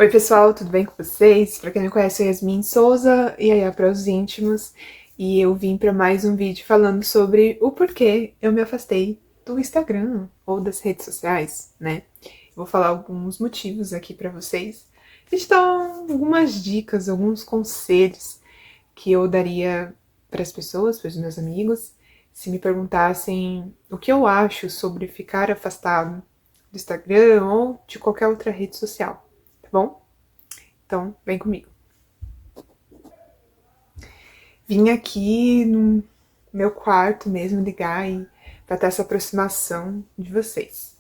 Oi, pessoal, tudo bem com vocês? Pra quem não conhece, eu sou Yasmin Souza e aí é para os íntimos. E eu vim para mais um vídeo falando sobre o porquê eu me afastei do Instagram ou das redes sociais, né? Eu vou falar alguns motivos aqui para vocês e te dar algumas dicas, alguns conselhos que eu daria para as pessoas, para os meus amigos, se me perguntassem o que eu acho sobre ficar afastado do Instagram ou de qualquer outra rede social, tá bom? Então, vem comigo. Vim aqui no meu quarto mesmo ligar e para ter essa aproximação de vocês.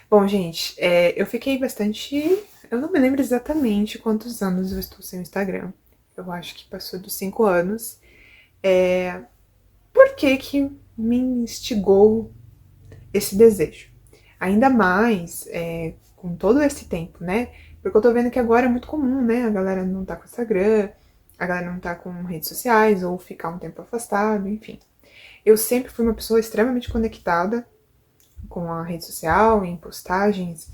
Bom, gente, eu fiquei bastante. Eu não me lembro exatamente quantos anos eu estou sem o Instagram. Eu acho que passou dos 5 anos. Por que que me instigou esse desejo? Ainda mais com todo esse tempo, né? Porque eu tô vendo que agora é muito comum, né? A galera não tá com Instagram, a galera não tá com redes sociais, ou ficar um tempo afastado, enfim. Eu sempre fui uma pessoa extremamente conectada com a rede social, em postagens.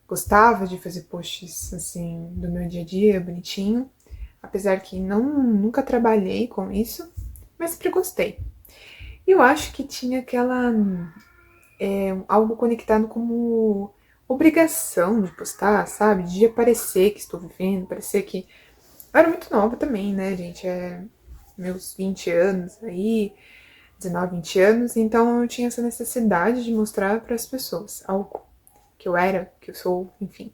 Gostava de fazer posts, assim, do meu dia a dia, bonitinho. Apesar que nunca trabalhei com isso, mas sempre gostei. E eu acho que tinha aquela algo conectado como obrigação de postar, sabe? De parecer que estou vivendo, parecer que. Eu era muito nova também, né, gente? Meus 20 anos aí, 19, 20 anos, então eu tinha essa necessidade de mostrar para as pessoas algo que eu era, que eu sou, enfim.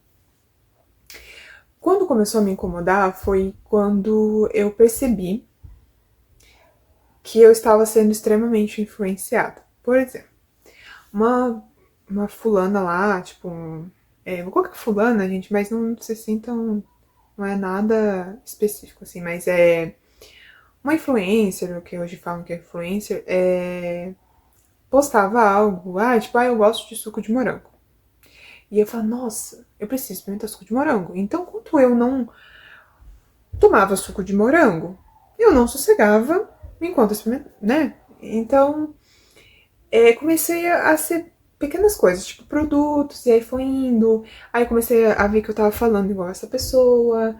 Quando começou a me incomodar foi quando eu percebi que eu estava sendo extremamente influenciada. Por exemplo, uma, uma fulana lá, tipo, vou colocar fulana, gente, mas não se sintam, não é nada específico, assim, mas é uma influencer, o que hoje falam que é influencer, postava algo, tipo, eu gosto de suco de morango. E eu falava, nossa, eu preciso experimentar suco de morango. Então, quando eu não tomava suco de morango, eu não sossegava enquanto experimentava, né? Então, comecei a ser pequenas coisas, tipo produtos, e aí foi indo. Aí comecei a ver que eu tava falando igual essa pessoa,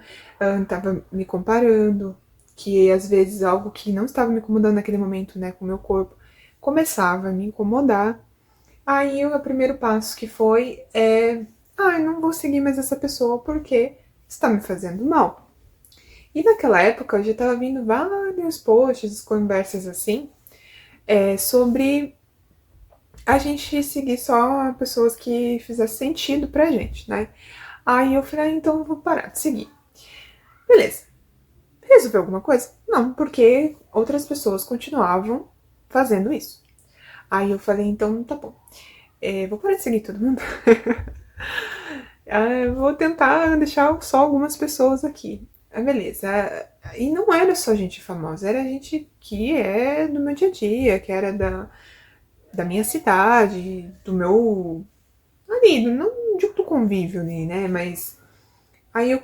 tava me comparando, que às vezes algo que não estava me incomodando naquele momento, né, com o meu corpo, começava a me incomodar. Aí o primeiro passo que foi eu não vou seguir mais essa pessoa porque está me fazendo mal. E naquela época eu já estava vindo vários posts, conversas assim, sobre a gente seguir só pessoas que fizessem sentido pra gente, né? Aí eu falei, então eu vou parar de seguir. Beleza. Resolveu alguma coisa? Não, porque outras pessoas continuavam fazendo isso. Aí eu falei, então tá bom. Vou parar de seguir todo mundo. Vou tentar deixar só algumas pessoas aqui. Beleza. E não era só gente famosa, era gente que é do meu dia a dia, que era da minha cidade, do meu. Ali, não digo do convívio ali, né? Mas aí eu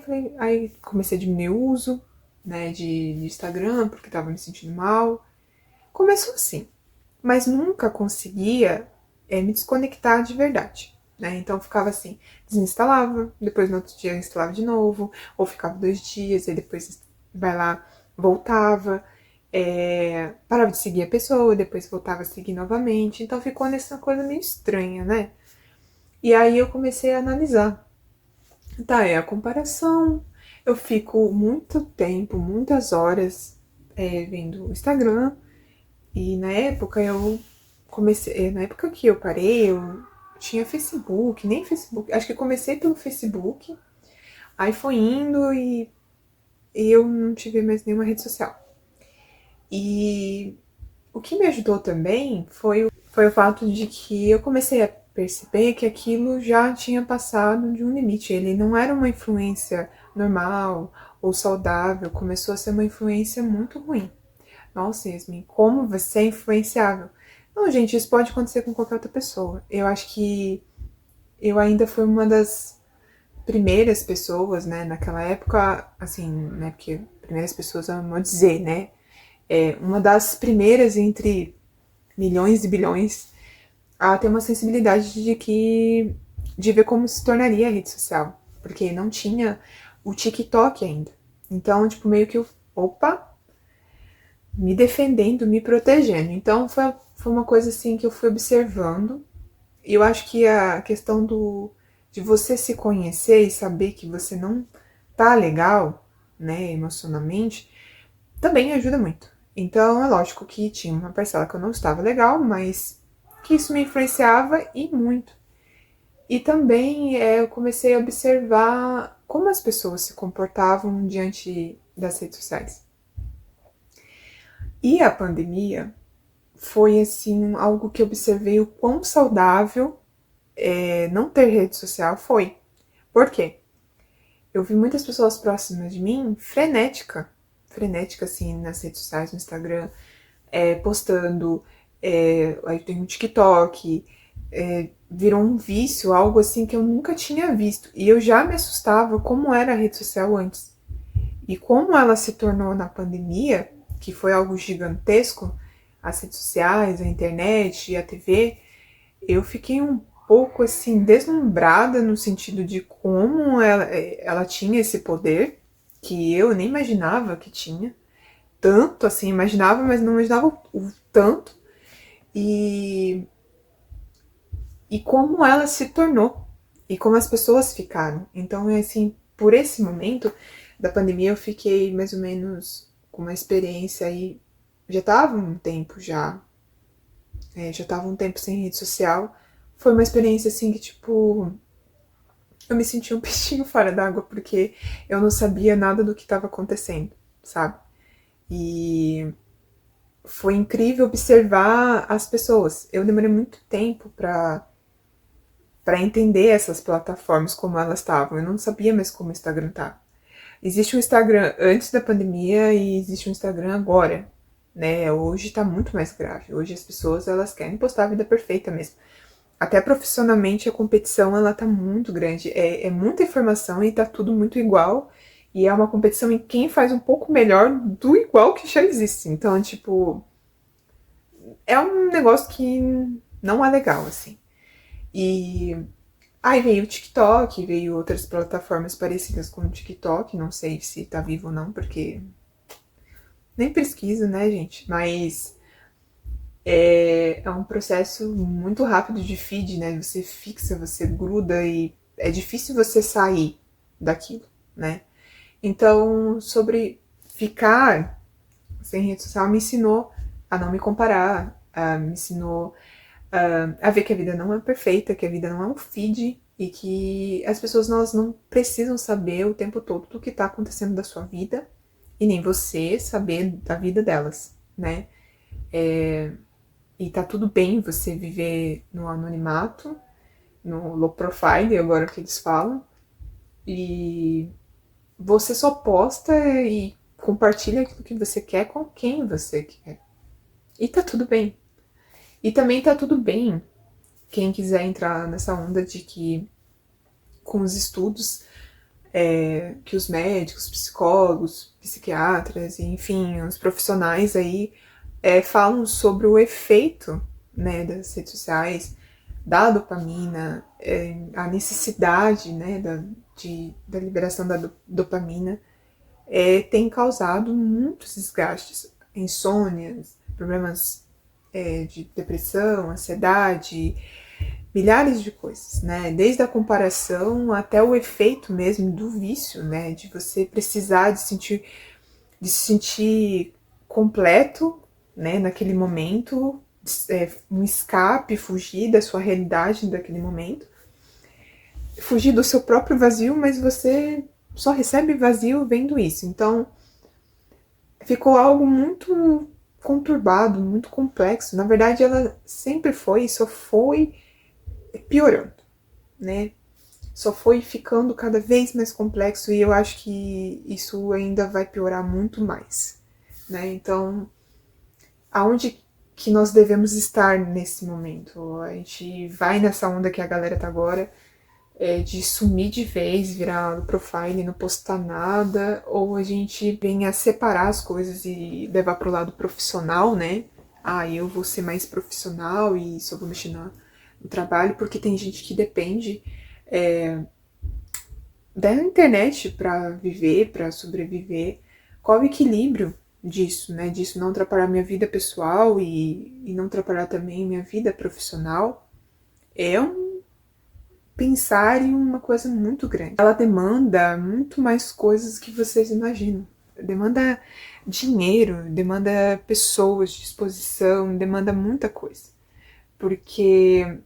falei, aí comecei a diminuir o uso, né, de Instagram, porque tava me sentindo mal. Começou assim, mas nunca conseguia me desconectar de verdade, né? Então ficava assim, desinstalava, depois no outro dia instalava de novo, ou ficava 2 dias, e depois vai lá, voltava, parava de seguir a pessoa, depois voltava a seguir novamente. Então ficou nessa coisa meio estranha, né? E aí eu comecei a analisar. Tá, é a comparação. Eu fico muito tempo, muitas horas vendo o Instagram. E na época eu comecei. Na época que eu parei, eu tinha Facebook, nem Facebook. Acho que comecei pelo Facebook. Aí foi indo e eu não tive mais nenhuma rede social. E o que me ajudou também foi o fato de que eu comecei a perceber que aquilo já tinha passado de um limite. Ele não era uma influência normal ou saudável, começou a ser uma influência muito ruim. Nossa, Yasmin, como você é influenciável? Não, gente, isso pode acontecer com qualquer outra pessoa. Eu acho que eu ainda fui uma das primeiras pessoas, né, naquela época, assim, né, porque primeiras pessoas, eu não vou dizer, né, uma das primeiras entre milhões e bilhões a ter uma sensibilidade de ver como se tornaria a rede social. porque não tinha o TikTok ainda. Então, tipo, meio que eu, opa, me defendendo, me protegendo. Então, foi uma coisa assim que eu fui observando. E eu acho que a questão de você se conhecer e saber que você não tá legal, né, emocionalmente, também ajuda muito. Então, é lógico que tinha uma parcela que eu não estava legal, mas que isso me influenciava e muito. E também eu comecei a observar como as pessoas se comportavam diante das redes sociais. E a pandemia foi, assim, algo que eu observei o quão saudável não ter rede social foi. Por quê? Eu vi muitas pessoas próximas de mim frenética, assim, nas redes sociais, no Instagram, postando, aí tem um TikTok, virou um vício, algo assim que eu nunca tinha visto. E eu já me assustava como era a rede social antes. E como ela se tornou na pandemia, que foi algo gigantesco, as redes sociais, a internet, a TV, eu fiquei um pouco assim deslumbrada no sentido de como ela tinha esse poder que eu nem imaginava que tinha. Tanto assim, imaginava, mas não imaginava o tanto. E, e como ela se tornou. E como as pessoas ficaram. Então, assim, por esse momento da pandemia, eu fiquei mais ou menos com uma experiência aí. Já tava um tempo já. Já tava um tempo sem rede social. Foi uma experiência assim que, tipo, eu me senti um peixinho fora d'água porque eu não sabia nada do que estava acontecendo, sabe? E foi incrível observar as pessoas. Eu demorei muito tempo para entender essas plataformas como elas estavam. Eu não sabia mais como o Instagram tá. Existe um Instagram antes da pandemia e existe um Instagram agora, né? Hoje tá muito mais grave. Hoje as pessoas elas querem postar a vida perfeita mesmo. Até profissionalmente a competição ela tá muito grande. É muita informação e tá tudo muito igual. E é uma competição em quem faz um pouco melhor do igual que já existe. Então, tipo, é um negócio que não é legal, assim. E aí veio o TikTok, veio outras plataformas parecidas com o TikTok. Não sei se tá vivo ou não, porque nem pesquiso, né, gente? Mas é um processo muito rápido de feed, né? Você fixa, você gruda e é difícil você sair daquilo, né? Então, sobre ficar sem rede social me ensinou a não me comparar, me ensinou a ver que a vida não é perfeita, que a vida não é um feed e que as pessoas elas não precisam saber o tempo todo do que está acontecendo da sua vida e nem você saber da vida delas, né? E tá tudo bem você viver no anonimato, no low profile, agora que eles falam, e você só posta e compartilha aquilo que você quer com quem você quer. E tá tudo bem. E também tá tudo bem quem quiser entrar nessa onda de que com os estudos que os médicos, psicólogos, psiquiatras, enfim, os profissionais aí falam sobre o efeito, né, das redes sociais, da dopamina, a necessidade, né, da liberação da dopamina, tem causado muitos desgastes, insônias, problemas de depressão, ansiedade, milhares de coisas, né? Desde a comparação até o efeito mesmo do vício, né? De você precisar de se sentir completo, né? Naquele momento, um escape, fugir da sua realidade daquele momento, fugir do seu próprio vazio, mas você só recebe vazio vendo isso. Então, ficou algo muito conturbado, muito complexo. Na verdade, ela sempre foi, só foi piorando, né? Só foi ficando cada vez mais complexo e eu acho que isso ainda vai piorar muito mais, né? Então, aonde que nós devemos estar nesse momento? A gente vai nessa onda que a galera tá agora, de sumir de vez, virar low profile, não postar nada, ou a gente vem a separar as coisas e levar pro lado profissional, né? Ah, eu vou ser mais profissional e só vou mexer no trabalho, porque tem gente que depende da internet para viver, para sobreviver, qual o equilíbrio disso, né? Disso não atrapalhar minha vida pessoal e não atrapalhar também minha vida profissional. É um pensar em uma coisa muito grande. Ela demanda muito mais coisas que vocês imaginam. Demanda dinheiro, demanda pessoas, disposição, demanda muita coisa. Porque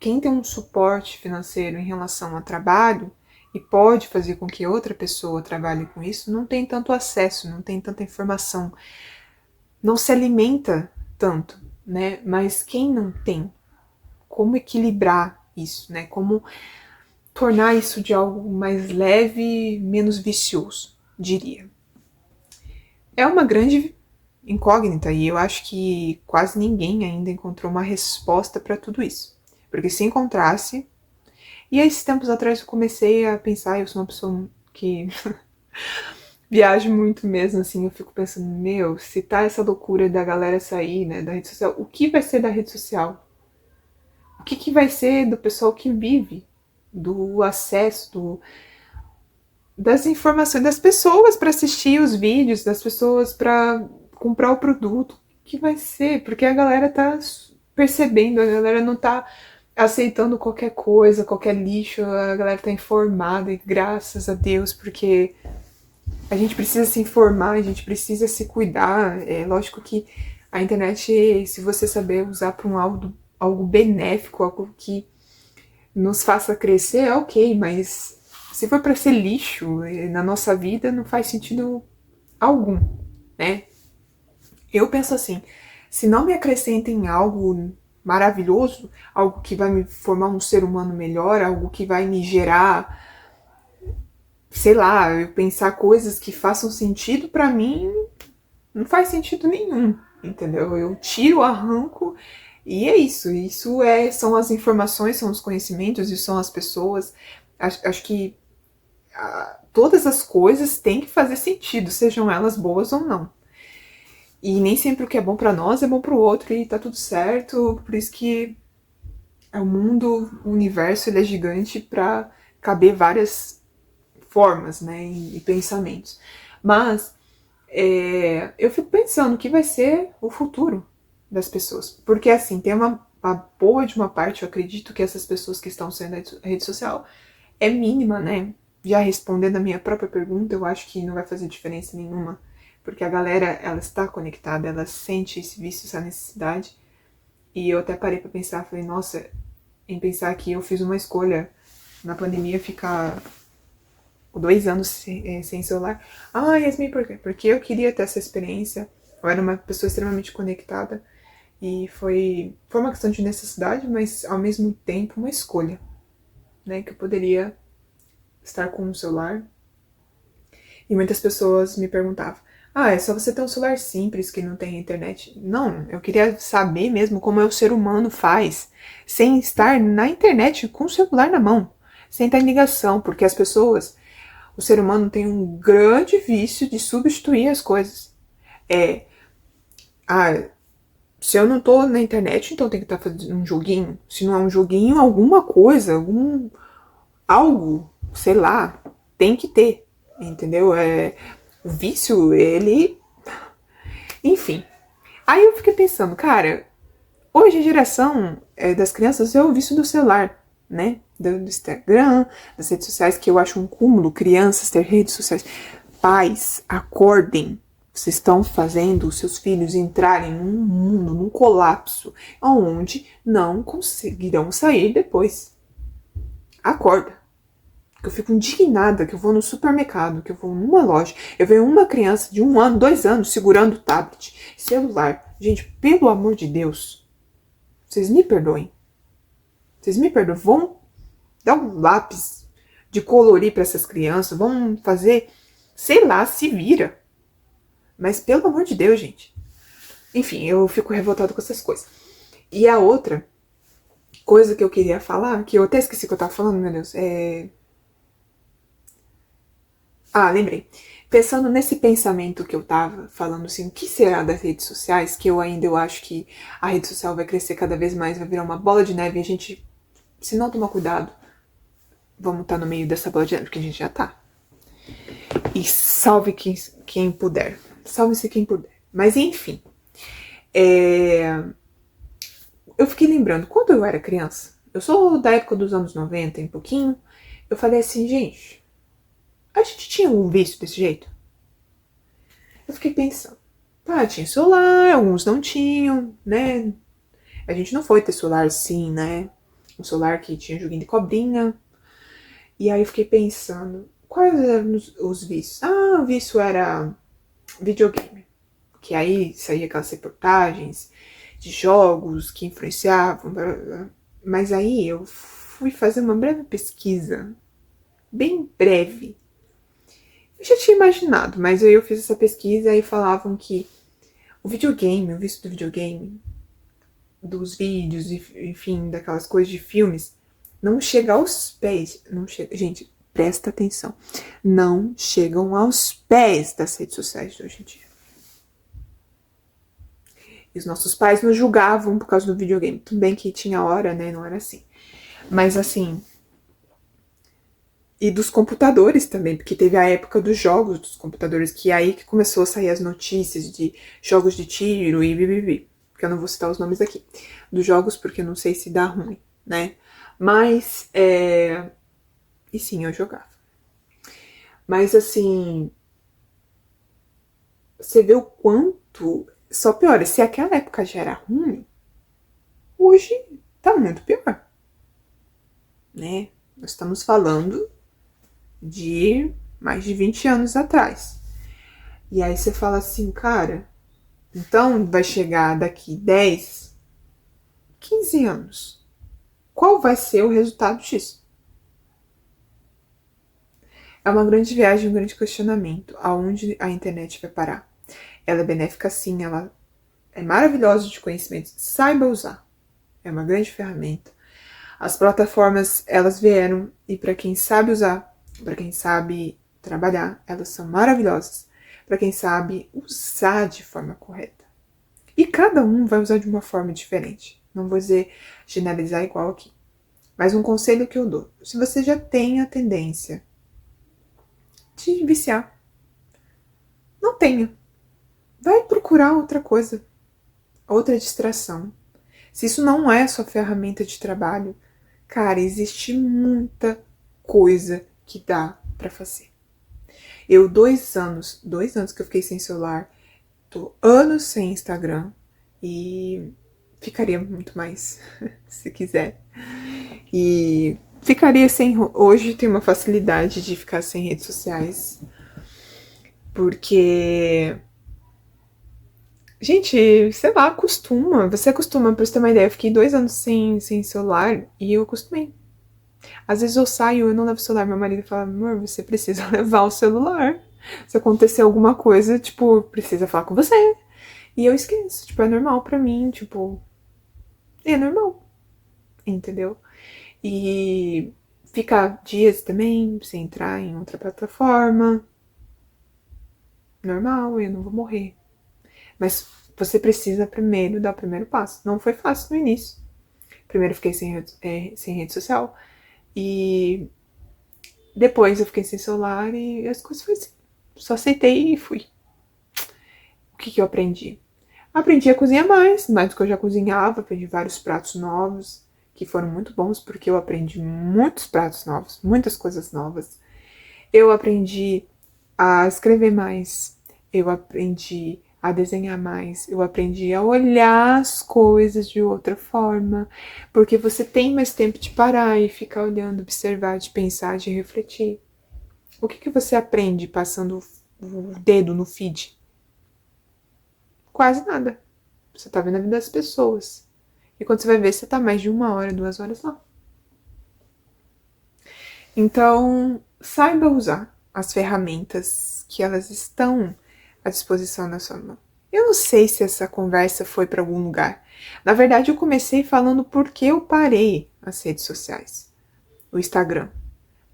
quem tem um suporte financeiro em relação ao trabalho e pode fazer com que outra pessoa trabalhe com isso, não tem tanto acesso, não tem tanta informação, não se alimenta tanto, né? Mas quem não tem, como equilibrar isso, né? Como tornar isso de algo mais leve, menos vicioso, diria. É uma grande incógnita e eu acho que quase ninguém ainda encontrou uma resposta para tudo isso. Porque se encontrasse. E aí, esses tempos atrás eu comecei a pensar, eu sou uma pessoa que viaja muito mesmo, assim, eu fico pensando, meu, se tá essa loucura da galera sair, né, da rede social, o que vai ser da rede social? O que vai ser do pessoal que vive? Do acesso, das informações, das pessoas para assistir os vídeos, das pessoas para comprar o produto? O que vai ser? Porque a galera tá percebendo, a galera não tá aceitando qualquer coisa, qualquer lixo, a galera tá informada e graças a Deus, porque a gente precisa se informar, a gente precisa se cuidar. É lógico que a internet, se você saber usar para algo benéfico, algo que nos faça crescer, é ok, mas se for para ser lixo na nossa vida, não faz sentido algum, né? Eu penso assim, se não me acrescenta em algo maravilhoso, algo que vai me formar um ser humano melhor, algo que vai me gerar, sei lá, eu pensar coisas que façam sentido pra mim, não faz sentido nenhum, entendeu? Eu tiro, arranco e é isso. São as informações, são os conhecimentos e são as pessoas. Acho que todas as coisas têm que fazer sentido, sejam elas boas ou não. E nem sempre o que é bom pra nós é bom pro outro e tá tudo certo. Por isso que o mundo, o universo, ele é gigante pra caber várias formas, né, e pensamentos. Mas eu fico pensando o que vai ser o futuro das pessoas. Porque, assim, tem uma boa de uma parte, eu acredito que essas pessoas que estão saindo da rede social é mínima, né? Já respondendo a minha própria pergunta, eu acho que não vai fazer diferença nenhuma. Porque a galera, ela está conectada, ela sente esse vício, essa necessidade. E eu até parei pra pensar, falei, nossa, em pensar que eu fiz uma escolha na pandemia ficar 2 anos sem celular. Ah, Yasmin, por quê? Porque eu queria ter essa experiência. Eu era uma pessoa extremamente conectada. E foi uma questão de necessidade, mas ao mesmo tempo uma escolha. Né? Que eu poderia estar com um celular. E muitas pessoas me perguntavam: ah, é só você ter um celular simples que não tem internet? Não, eu queria saber mesmo como o ser humano faz sem estar na internet com o celular na mão. Sem estar em ligação, porque as pessoas. O ser humano tem um grande vício de substituir as coisas. Ah, se eu não tô na internet, então tem que estar fazendo um joguinho. Se não é um joguinho, alguma coisa, algo, sei lá, tem que ter, entendeu? O vício, ele, enfim. Aí eu fiquei pensando, cara, hoje a geração das crianças é o vício do celular, né? Do Instagram, das redes sociais, que eu acho um cúmulo, crianças ter redes sociais. Pais, acordem. Vocês estão fazendo os seus filhos entrarem num mundo, num colapso, onde não conseguirão sair depois. Acorda. Eu fico indignada que eu vou no supermercado, que eu vou numa loja, eu vejo uma criança de 1 ano, 2 anos segurando tablet, celular. Gente, pelo amor de Deus, vocês me perdoem. Vocês me perdoem. Vão dar um lápis de colorir para essas crianças, vão fazer, sei lá, se vira. Mas pelo amor de Deus, gente. Enfim, eu fico revoltada com essas coisas. E a outra coisa que eu queria falar, que eu até esqueci o que eu tava falando, meu Deus, Ah, lembrei. Pensando nesse pensamento que eu tava falando assim, o que será das redes sociais, que eu acho que a rede social vai crescer cada vez mais, vai virar uma bola de neve e a gente, se não tomar cuidado, Vamos estar no meio dessa bola de neve, porque a gente já tá. E salve quem puder. Salve-se quem puder. Mas enfim. Eu fiquei lembrando, quando eu era criança, eu sou da época dos anos 90 um pouquinho, eu falei assim, gente, a gente tinha um vício desse jeito? Eu fiquei pensando, tá, tinha celular, alguns não tinham, né? A gente não foi ter celular assim, né? Um celular que tinha joguinho de cobrinha. E aí eu fiquei pensando, quais eram os vícios? Ah, o vício era videogame. Que aí saía aquelas reportagens de jogos que influenciavam. Blá, blá, blá. Mas aí eu fui fazer uma breve pesquisa, bem breve. Eu já tinha imaginado, mas aí eu fiz essa pesquisa e falavam que o videogame, o vício do videogame, dos vídeos, enfim, daquelas coisas de filmes, não chega aos pés. Não chega, gente, presta atenção. Não chegam aos pés das redes sociais de hoje em dia. E os nossos pais nos julgavam por causa do videogame. Tudo bem que tinha hora, né? Não era assim. Mas assim. E dos computadores também, porque teve a época dos jogos dos computadores, que é aí que começou a sair as notícias de jogos de tiro e bibibi. Porque eu não vou citar os nomes aqui. Dos jogos, porque eu não sei se dá ruim, né? Mas, e sim, eu jogava. Mas assim, você vê o quanto. Só piora, se aquela época já era ruim, hoje tá muito pior. Né? Nós estamos falando de mais de 20 anos atrás. E aí você fala assim, cara, então vai chegar daqui 10, 15 anos. Qual vai ser o resultado disso? É uma grande viagem, um grande questionamento. Aonde a internet vai parar? Ela é benéfica sim, ela é maravilhosa de conhecimento. Saiba usar. É uma grande ferramenta. As plataformas, elas vieram e para quem sabe usar, para quem sabe trabalhar, elas são maravilhosas. Para quem sabe usar de forma correta. E cada um vai usar de uma forma diferente. Não vou dizer generalizar igual aqui. Mas um conselho que eu dou. Se você já tem a tendência de viciar, não tenha. Vai procurar outra coisa. Outra distração. Se isso não é sua ferramenta de trabalho, cara, existe muita coisa que dá pra fazer. Eu, 2 anos que eu fiquei sem celular, tô anos sem Instagram e ficaria muito mais, se quiser. E ficaria sem. Hoje tem uma facilidade de ficar sem redes sociais, porque. Gente, sei lá, acostuma. Você acostuma, pra você ter uma ideia. Eu fiquei 2 anos sem celular e eu acostumei. Às vezes eu saio, eu não levo o celular. Meu marido fala, amor, você precisa levar o celular. Se acontecer alguma coisa, tipo, precisa falar com você. E eu esqueço. Tipo, é normal pra mim, tipo. É normal. Entendeu? E ficar dias também sem entrar em outra plataforma. Normal, eu não vou morrer. Mas você precisa primeiro dar o primeiro passo. Não foi fácil no início. Primeiro eu fiquei sem rede social. E depois eu fiquei sem celular e as coisas foram assim. Só aceitei e fui. O que eu aprendi? Aprendi a cozinhar mais do que eu já cozinhava. Aprendi vários pratos novos, que foram muito bons, porque eu aprendi muitos pratos novos, muitas coisas novas. Eu aprendi a escrever mais. Eu aprendi a desenhar mais. Eu aprendi a olhar as coisas de outra forma. Porque você tem mais tempo de parar e ficar olhando, observar, de pensar, de refletir. O que você aprende passando o dedo no feed? Quase nada. Você tá vendo a vida das pessoas. E quando você vai ver, você tá mais de 1 hora, 2 horas lá. Então, saiba usar as ferramentas que elas estão à disposição na sua mão. Eu não sei se essa conversa foi para algum lugar. Na verdade, eu comecei falando porque eu parei as redes sociais, o Instagram.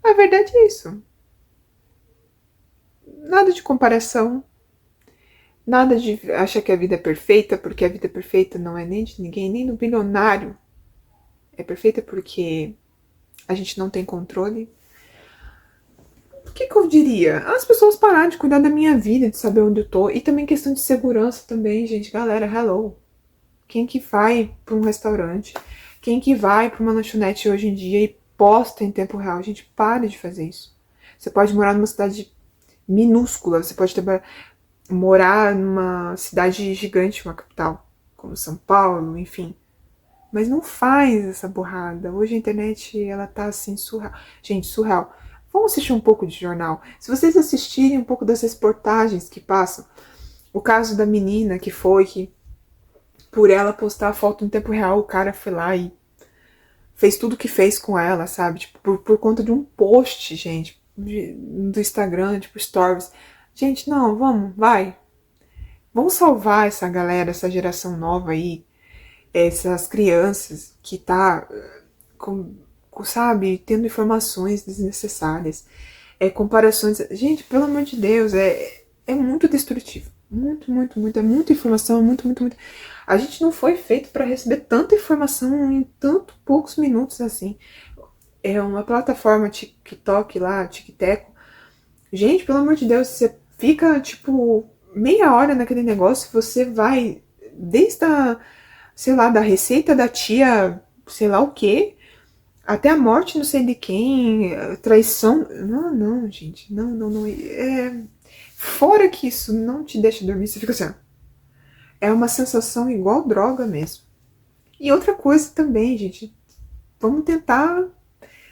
A verdade é isso. Nada de comparação, nada de achar que a vida é perfeita, porque a vida perfeita não é nem de ninguém, nem do bilionário. É perfeita porque a gente não tem controle. O que eu diria? As pessoas pararem de cuidar da minha vida, de saber onde eu tô. E também questão de segurança também, gente. Galera, hello. Quem que vai pra um restaurante? Quem que vai pra uma lanchonete hoje em dia e posta em tempo real? Gente, pare de fazer isso. Você pode morar numa cidade minúscula, você pode morar numa cidade gigante, uma capital, como São Paulo, enfim. Mas não faz essa burrada. Hoje a internet, ela tá assim, surreal. Gente, surreal. Vamos assistir um pouco de jornal. Se vocês assistirem um pouco das reportagens que passam, o caso da menina que por ela postar a foto em tempo real, o cara foi lá e fez tudo o que fez com ela, sabe? Tipo, por conta de um post, gente, do Instagram, tipo, stories. Gente, não, vamos, vai. Vamos salvar essa galera, essa geração nova aí, essas crianças que tá, sabe, tendo informações desnecessárias, comparações. Gente, pelo amor de Deus, é muito destrutivo. Muito, muito, muito. É muita informação, muito, muito, muito. A gente não foi feito para receber tanta informação em tanto poucos minutos assim. É uma plataforma TikTok lá, TikTok. Gente, pelo amor de Deus, você fica, tipo, meia hora naquele negócio, você vai desde a, sei lá, da receita da tia, sei lá o quê, até a morte não sei de quem, traição. Não, não, gente. Não, não, não. Fora que isso não te deixa dormir, você fica assim, ó. É uma sensação igual droga mesmo. E outra coisa também, gente. Vamos tentar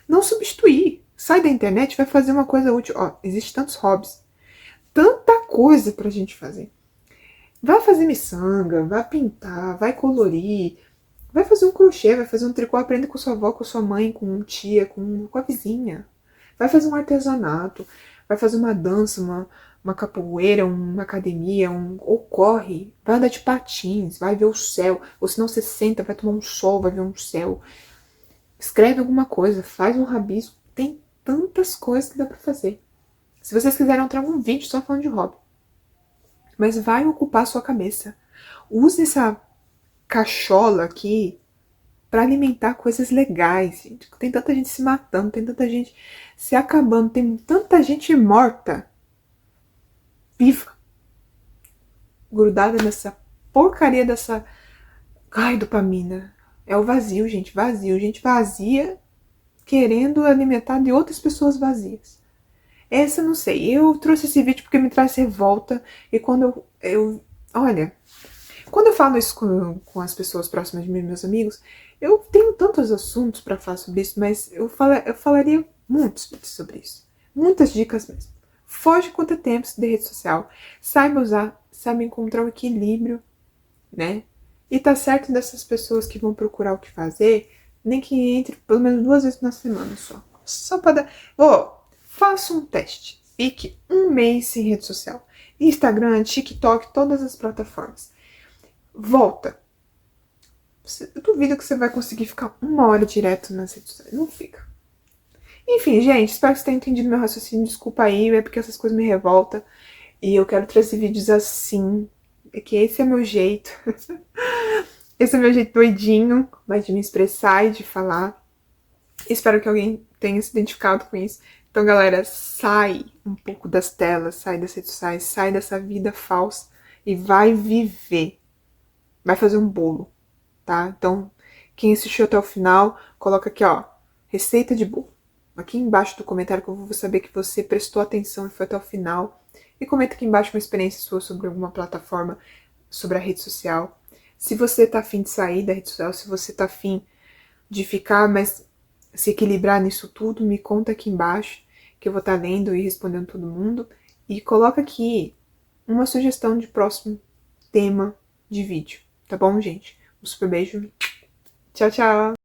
não substituir. Sai da internet, vai fazer uma coisa útil. Ó, existem tantos hobbies. Tanta coisa pra gente fazer. Vai fazer miçanga, vai pintar, vai colorir, vai fazer um crochê, vai fazer um tricô, aprende com sua avó, com sua mãe, com tia, com a vizinha. Vai fazer um artesanato, vai fazer uma dança, uma capoeira, uma academia, ou corre, vai andar de patins, vai ver o céu, ou senão você senta, vai tomar um sol, vai ver um céu. Escreve alguma coisa, faz um rabisco, tem tantas coisas que dá pra fazer. Se vocês quiserem, eu trago um vídeo só falando de hobby. Mas vai ocupar a sua cabeça. Use essa cachola aqui para alimentar coisas legais, gente. Tem tanta gente se matando, tem tanta gente se acabando, tem tanta gente morta, viva, grudada nessa porcaria dessa, ai, dopamina. É o vazio, gente, vazio. Gente vazia querendo alimentar de outras pessoas vazias. Essa eu não sei. Eu trouxe esse vídeo porque me traz revolta. E quando olha, quando eu falo isso com as pessoas próximas de mim, meus amigos, eu tenho tantos assuntos para falar sobre isso, mas eu falaria muitos vídeos sobre isso. Muitas dicas mesmo. Foge contra tempos de rede social. Saiba usar, saiba encontrar um equilíbrio, né? E tá certo dessas pessoas que vão procurar o que fazer, nem que entre pelo menos 2 vezes na semana só. Só para dar. Faça um teste. Fique um mês sem rede social. Instagram, TikTok, todas as plataformas. Volta. Eu duvido que você vai conseguir ficar 1 hora direto nas redes sociais. Não fica. Enfim, gente, espero que você tenha entendido meu raciocínio. Desculpa aí, é porque essas coisas me revoltam. E eu quero trazer vídeos assim. É que esse é meu jeito. Esse é meu jeito doidinho, mas de me expressar e de falar. Espero que alguém tenha se identificado com isso. Então, galera, sai um pouco das telas, sai das redes sociais, sai dessa vida falsa e vai viver. Vai fazer um bolo, tá? Então, quem assistiu até o final, coloca aqui, ó, receita de bolo. Aqui embaixo do comentário que eu vou saber que você prestou atenção e foi até o final. E comenta aqui embaixo uma experiência sua sobre alguma plataforma, sobre a rede social. Se você tá afim de sair da rede social, se você tá afim de ficar, mas se equilibrar nisso tudo, me conta aqui embaixo, que eu vou estar lendo e respondendo todo mundo. E coloca aqui uma sugestão de próximo tema de vídeo, tá bom, gente? Um super beijo. Tchau, tchau!